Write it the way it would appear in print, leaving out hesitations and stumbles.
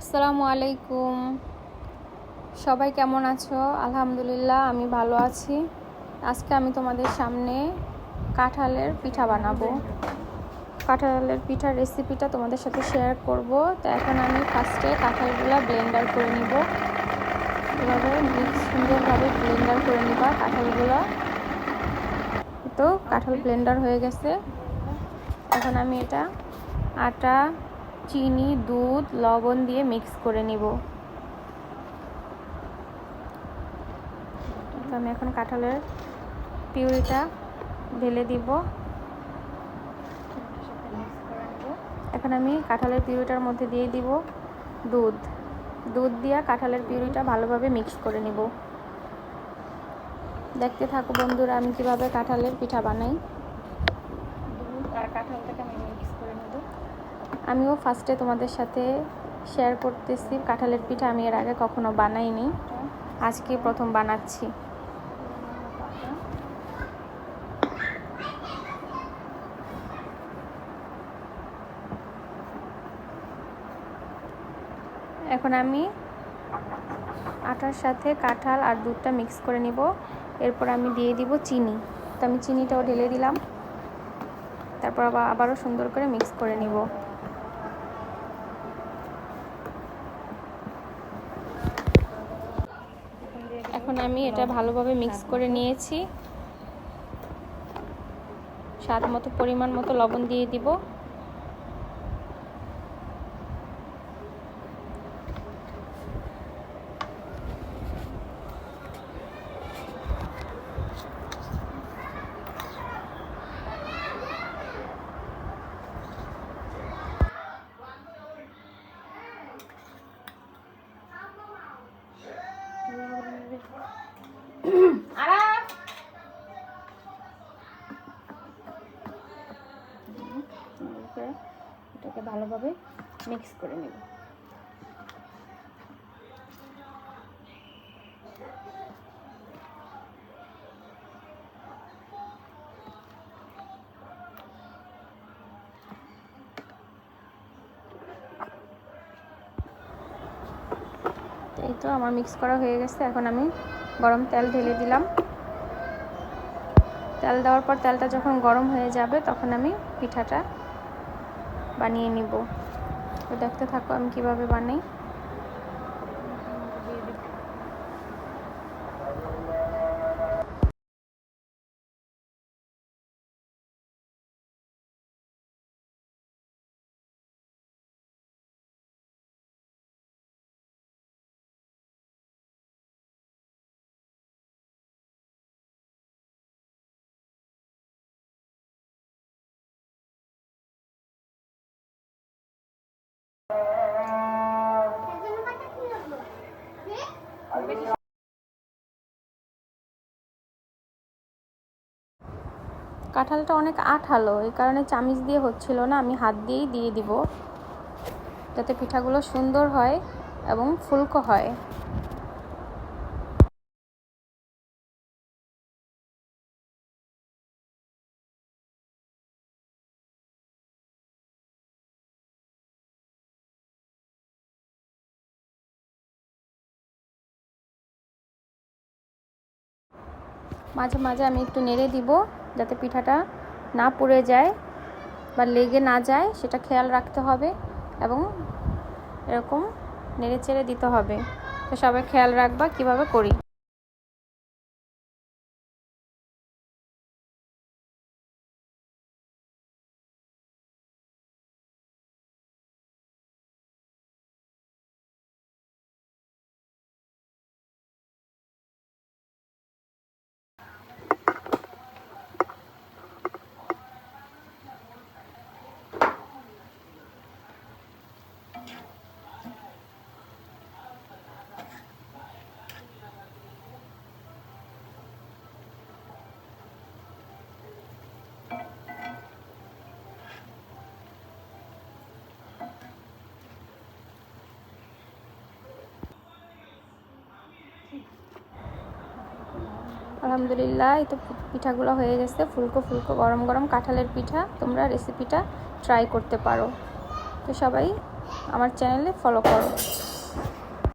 আসসালামু আলাইকুম। সবাই কেমন আছো? আলহামদুলিল্লাহ আমি ভালো আছি। আজকে আমি তোমাদের সামনে কাঁঠালের পিঠা বানাবো। কাঁঠালের পিঠার রেসিপিটা তোমাদের সাথে শেয়ার করব। তো এখন আমি ফার্স্টে কাঁঠালগুলো ব্লেন্ডার করে নিব। এভাবে সুন্দরভাবে ব্লেন্ডার করে নিবা কাঁঠালগুলো। তো কাঁঠাল ব্লেন্ডার হয়ে গেছে। এখন আমি এটা আটা, চিনি, দুধ, লবণ দিয়ে মিক্স করে নিব। আমি এখন কাঁঠালের পিউরিটা ঢেলে দিব। এখন আমি কাঁঠালের পিউরিটার মধ্যে দিয়ে দিব দুধ দিয়ে কাঁঠালের পিউরিটা ভালোভাবে মিক্স করে নিব। দেখতে থাকো বন্ধুরা আমি কিভাবে কাঁঠালের পিঠা বানাই। দুধ আর কাঁঠালটাকে আমি মিক্স করে নেব। আমিও ফার্স্টে তোমাদের সাথে শেয়ার করতেছি কাঁঠালের পিঠা আমি এর আগে কখনো বানাইনি, আজকে প্রথম বানাচ্ছি। এখন আমি আটার সাথে কাঁঠাল আর দুধটা মিক্স করে নিব। এরপর আমি দিয়ে দিব চিনি। তো আমি চিনিটাও ঢেলে দিলাম। তারপর আবারও সুন্দর করে মিক্স করে নিব। এখন আমি এটা ভালোভাবে মিক্স করে নিয়েছি। স্বাদ মতো পরিমাণ মতো লবণ দিয়ে দিব। এটাকে ভালোভাবে মিক্স করে নেব। এই তো আমার মিক্স করা হয়ে গেছে। এখন আমি গরম তেল ঢেলে দিলাম। তেল দেওয়ার পর তেলটা যখন গরম হয়ে যাবে তখন আমি পিঠাটা বানিয়ে নিব। তো দেখতে থাকো আমি কিভাবে বানাই। কাঁঠালটা অনেক আঠালো, এই কারণে চামিচ দিয়ে হচ্ছিল না, আমি হাত দিয়েই দিয়ে দিব, যাতে পিঠাগুলো সুন্দর হয় এবং ফুলকো হয়। মাঝে মাঝে আমি একটু নেড়ে দিব, যাতে পিঠাটা না পুড়ে যায় বা লেগে না যায়, সেটা খেয়াল রাখতে হবে এবং এরকম নেড়ে চেড়ে দিতে হবে। তো সবাই খেয়াল রাখবা কিভাবে করি। আলহামদুলিল্লাহ, এই তো পিঠাগুলো হয়ে গেছে ফুলকো ফুলকো গরম গরম কাঁঠালের পিঠা। তোমরা রেসিপিটা ট্রাই করতে পারো। তো সবাই আমার চ্যানেলে ফলো করো।